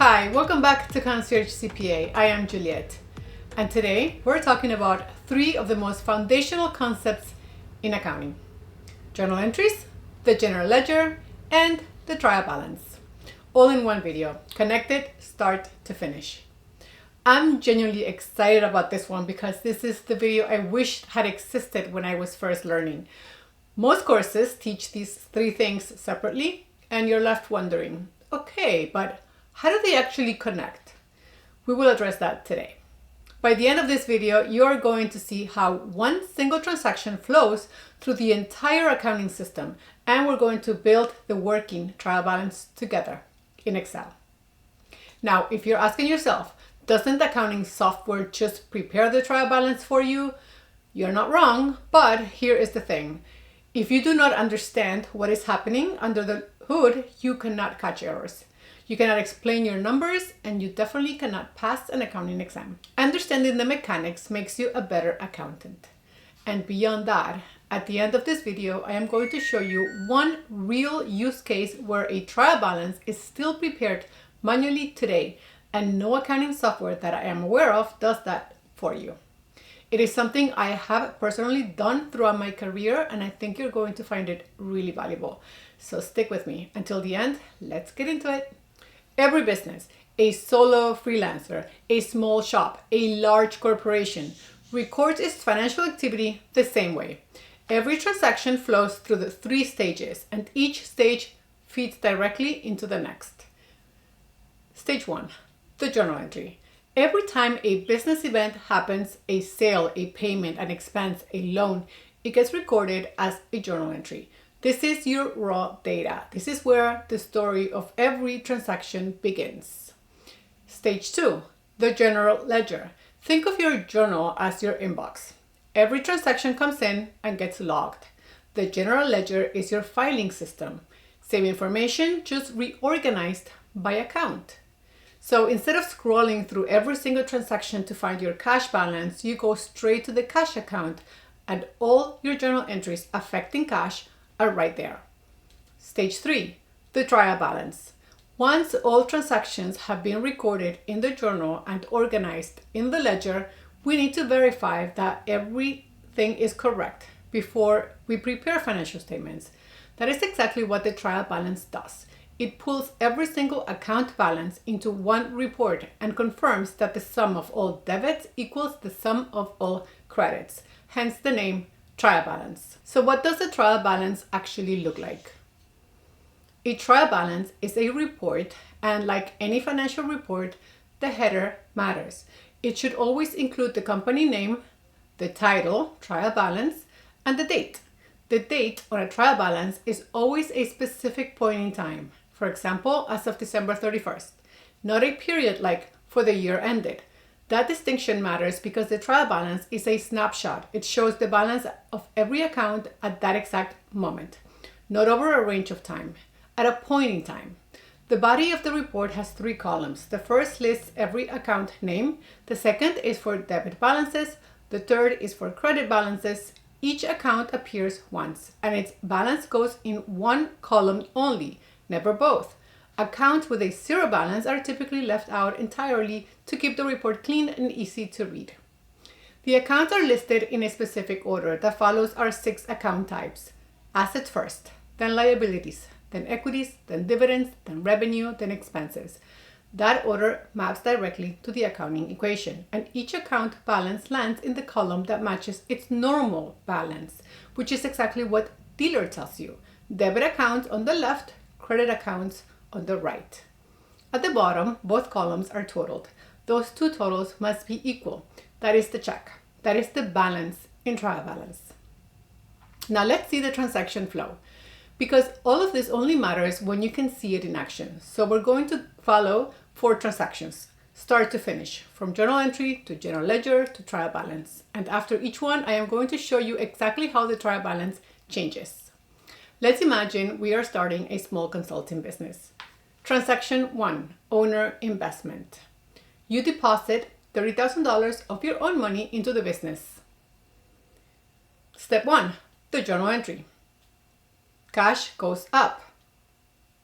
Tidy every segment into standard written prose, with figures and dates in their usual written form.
Hi, welcome back to Concierge CPA. I am Juliet, and today we're talking about three of the most foundational concepts in accounting: journal entries, the general ledger, and the trial balance, all in one video, connected start to finish. I'm genuinely excited about this one because this is the video I wished had existed when I was first learning. Most courses teach these three things separately, and you're left wondering, okay, but how do they actually connect? We will address that today. By the end of this video, you are going to see how one single transaction flows through the entire accounting system, and we're going to build the working trial balance together in Excel. Now, if you're asking yourself, doesn't accounting software just prepare the trial balance for you? You're not wrong, but here is the thing. If you do not understand what is happening under the hood, you cannot catch errors. You cannot explain your numbers, and you definitely cannot pass an accounting exam. Understanding the mechanics makes you a better accountant. And beyond that, at the end of this video, I am going to show you one real use case where a trial balance is still prepared manually today, and no accounting software that I am aware of does that for you. It is something I have personally done throughout my career, and I think you're going to find it really valuable. So stick with me until the end. Let's get into it. Every business, a solo freelancer, a small shop, a large corporation, records its financial activity the same way. Every transaction flows through the three stages, and each stage feeds directly into the next. Stage one, the journal entry. Every time a business event happens, a sale, a payment, an expense, a loan, it gets recorded as a journal entry. This is your raw data. This is where the story of every transaction begins. Stage two, the general ledger. Think of your journal as your inbox. Every transaction comes in and gets logged. The general ledger is your filing system. Same information, just reorganized by account. So instead of scrolling through every single transaction to find your cash balance, you go straight to the cash account, and all your journal entries affecting cash are right there. Stage three, the trial balance. Once all transactions have been recorded in the journal and organized in the ledger, we need to verify that everything is correct before we prepare financial statements. That is exactly what the trial balance does. It pulls every single account balance into one report and confirms that the sum of all debits equals the sum of all credits, hence the name trial balance. So what does a trial balance actually look like? A trial balance is a report, and like any financial report, the header matters. It should always include the company name, the title, trial balance, and the date. The date on a trial balance is always a specific point in time. For example, as of December 31st, not a period like for the year ended. That distinction matters because the trial balance is a snapshot. It shows the balance of every account at that exact moment, not over a range of time, at a point in time. The body of the report has three columns. The first lists every account name. The second is for debit balances. The third is for credit balances. Each account appears once, and its balance goes in one column only, never both. Accounts with a zero balance are typically left out entirely to keep the report clean and easy to read. The accounts are listed in a specific order that follows our 6 account types. Assets first, then liabilities, then equities, then dividends, then revenue, then expenses. That order maps directly to the accounting equation, and each account balance lands in the column that matches its normal balance, which is exactly what dealer tells you. Debit accounts on the left, credit accounts on the right. At the bottom, both columns are totaled. Those two totals must be equal. That is the check. That is the balance in trial balance. Now let's see the transaction flow, because all of this only matters when you can see it in action. So we're going to follow 4 transactions, start to finish, from journal entry to general ledger to trial balance. And after each one, I am going to show you exactly how the trial balance changes. Let's imagine we are starting a small consulting business. Transaction 1, owner investment. You deposit $30,000 of your own money into the business. Step 1, the journal entry. Cash goes up.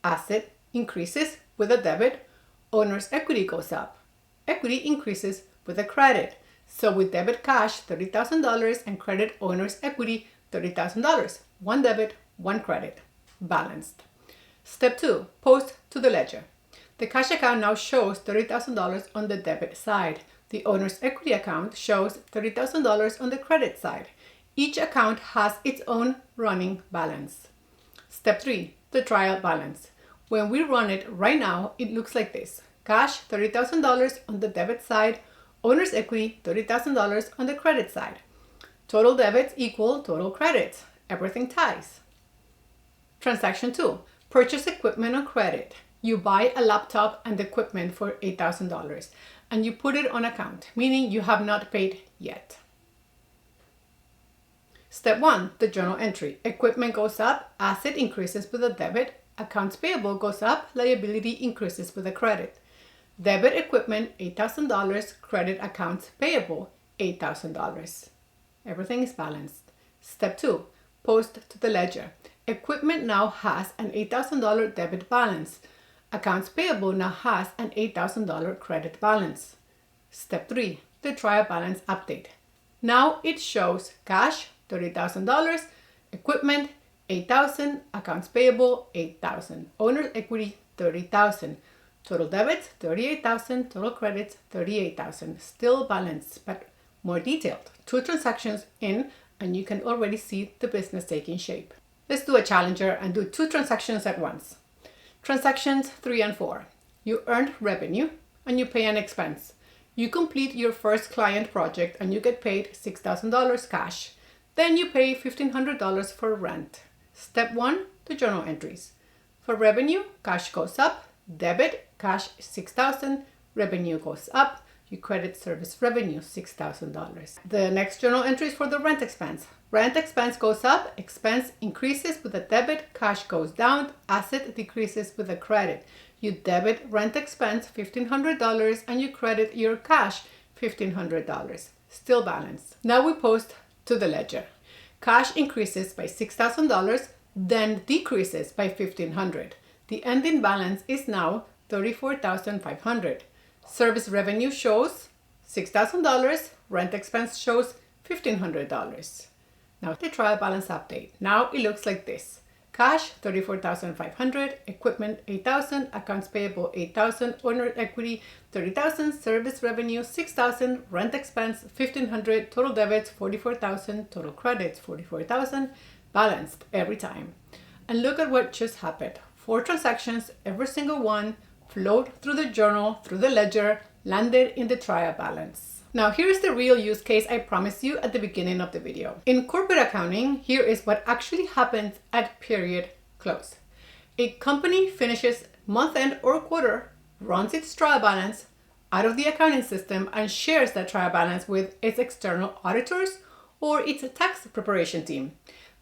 Asset increases with a debit owner's equity goes up. Equity increases with a credit. So we debit cash $30,000 and credit owner's equity $30,000. One debit, one credit. Balanced. Step 2, post to the ledger. The cash account now shows $30,000 on the debit side. The owner's equity account shows $30,000 on the credit side. Each account has its own running balance. Step 3, the trial balance. When we run it right now, it looks like this. Cash $30,000 on the debit side, owner's equity $30,000 on the credit side. Total debits equal total credits. Everything ties. Transaction 2, purchase equipment on credit. You buy a laptop and equipment for $8,000 and you put it on account, meaning you have not paid yet. Step 1, the journal entry. Equipment goes up, asset increases with a debit, accounts payable goes up, liability increases with a credit. Debit equipment $8,000, credit accounts payable $8,000. Everything is balanced. Step 2, post to the ledger. Equipment now has an $8,000 debit balance. Accounts payable now has an $8,000 credit balance. Step 3, the trial balance update. Now it shows cash $30,000, equipment $8,000, accounts payable $8,000, owner's equity $30,000, total debits $38,000, total credits $38,000. Still balanced, but more detailed. 2 transactions in, and you can already see the business taking shape. Let's do a challenger and do 2 transactions at once. Transactions 3 and 4. You earned revenue and you pay an expense. You complete your first client project and you get paid $6,000 cash. Then you pay $1,500 for rent. Step 1, the journal entries. For revenue, cash goes up, debit, cash $6,000, revenue goes up, you credit service revenue $6,000. The next journal entry is for the rent expense. Rent expense goes up, expense increases with a debit, cash goes down, asset decreases with a credit. You debit rent expense $1,500 and you credit your cash $1,500. Still balanced. Now we post to the ledger. Cash increases by $6,000, then decreases by $1,500. The ending balance is now $34,500. Service revenue shows $6,000, rent expense shows $1,500. Now the trial balance update. Now it looks like this. Cash $34,500, equipment $8,000, accounts payable $8,000, owner equity $30,000, service revenue $6,000, rent expense $1,500, total debits $44,000, total credits $44,000, balanced every time. And look at what just happened. 4 transactions, every single one flowed through the journal, through the ledger, landed in the trial balance. Now here's the real use case I promised you at the beginning of the video. In corporate accounting, here is what actually happens at period close. A company finishes month end or quarter, runs its trial balance out of the accounting system and shares that trial balance with its external auditors or its tax preparation team.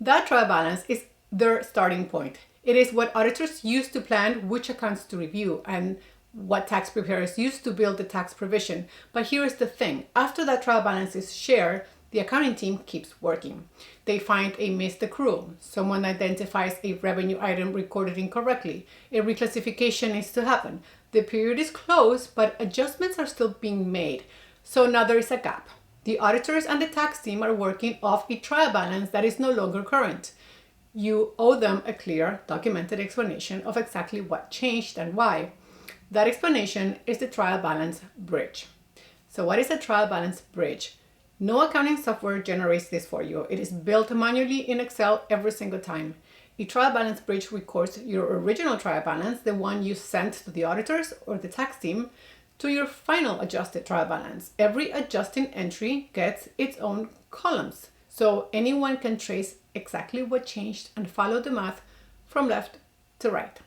That trial balance is their starting point. It is what auditors use to plan which accounts to review and what tax preparers use to build the tax provision. But here is the thing. After that trial balance is shared, the accounting team keeps working. They find a missed accrual. Someone identifies a revenue item recorded incorrectly. A reclassification needs to happen. The period is closed, but adjustments are still being made. So now there is a gap. The auditors and the tax team are working off a trial balance that is no longer current. You owe them a clear, documented explanation of exactly what changed and why. That explanation is the trial balance bridge. So what is a trial balance bridge? No accounting software generates this for you. It is built manually in Excel every single time. A trial balance bridge records your original trial balance, the one you sent to the auditors or the tax team, to your final adjusted trial balance. Every adjusting entry gets its own columns, so anyone can trace exactly what changed and follow the math from left to right.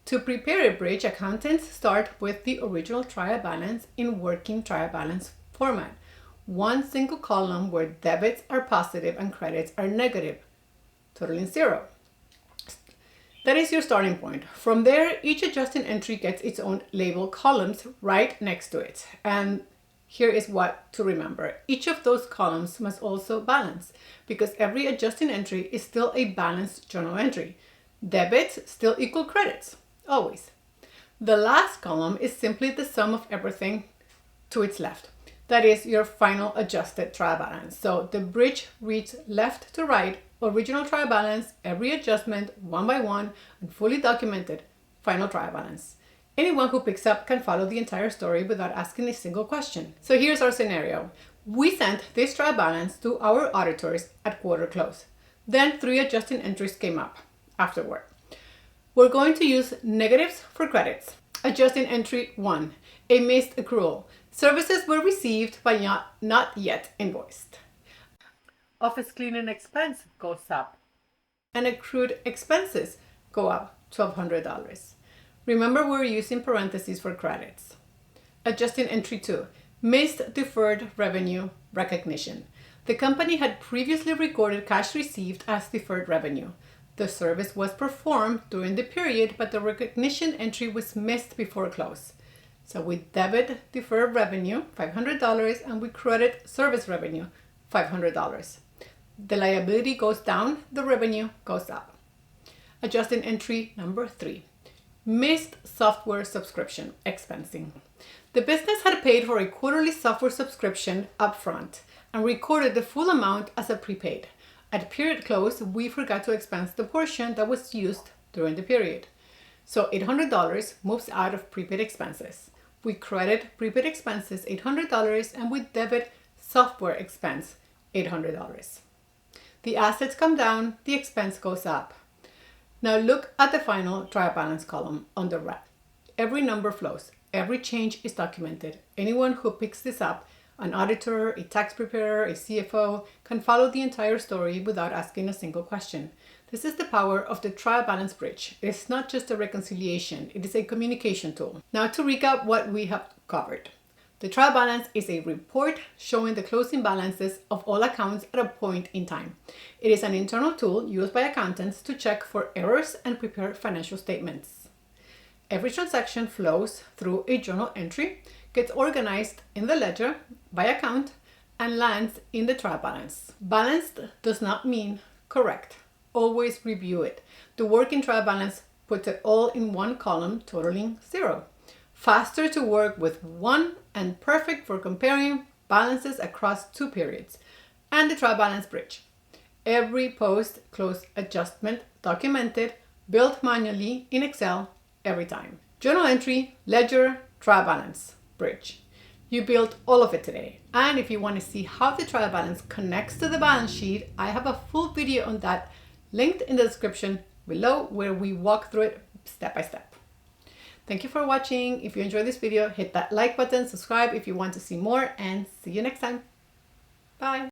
To prepare a bridge, accountants start with the original trial balance in working trial balance format. One single column where debits are positive and credits are negative, totaling 0. That is your starting point. From there, each adjusting entry gets its own label columns right next to it. And here is what to remember. Each of those columns must also balance because every adjusting entry is still a balanced journal entry. Debits still equal credits, always. The last column is simply the sum of everything to its left. That is your final adjusted trial balance. So the bridge reads left to right, original trial balance, every adjustment one by one, and fully documented final trial balance. Anyone who picks up can follow the entire story without asking a single question. So here's our scenario. We sent this trial balance to our auditors at quarter close. Then 3 adjusting entries came up afterward. We're going to use negatives for credits. Adjusting entry 1, a missed accrual. Services were received but not yet invoiced. Office cleaning expense goes up. And accrued expenses go up $1,200. Remember, we're using parentheses for credits. Adjusting entry 2, missed deferred revenue recognition. The company had previously recorded cash received as deferred revenue. The service was performed during the period, but the recognition entry was missed before close. So we debit deferred revenue, $500, and we credit service revenue, $500. The liability goes down, the revenue goes up. Adjusting entry number 3. Missed software subscription expensing. The business had paid for a quarterly software subscription upfront and recorded the full amount as a prepaid. At period close, we forgot to expense the portion that was used during the period. So $800 moves out of prepaid expenses. We credit prepaid expenses $800 and we debit software expense $800. The assets come down, the expense goes up. Now look at the final trial balance column on the right. Every number flows. Every change is documented. Anyone who picks this up, an auditor, a tax preparer, a CFO, can follow the entire story without asking a single question. This is the power of the trial balance bridge. It's not just a reconciliation, it is a communication tool. Now to recap what we have covered. The trial balance is a report showing the closing balances of all accounts at a point in time. It is an internal tool used by accountants to check for errors and prepare financial statements. Every transaction flows through a journal entry, gets organized in the ledger by account, and lands in the trial balance. Balanced does not mean correct. Always review it. The working trial balance puts it all in one column, totaling 0. Faster to work with one and perfect for comparing balances across 2 periods. And the trial balance bridge. Every post-close adjustment documented, built manually in Excel every time. Journal entry, ledger, trial balance, bridge. You built all of it today. And if you want to see how the trial balance connects to the balance sheet, I have a full video on that linked in the description below where we walk through it step by step. Thank you for watching. If you enjoyed this video, hit that like button, subscribe if you want to see more, and see you next time. Bye.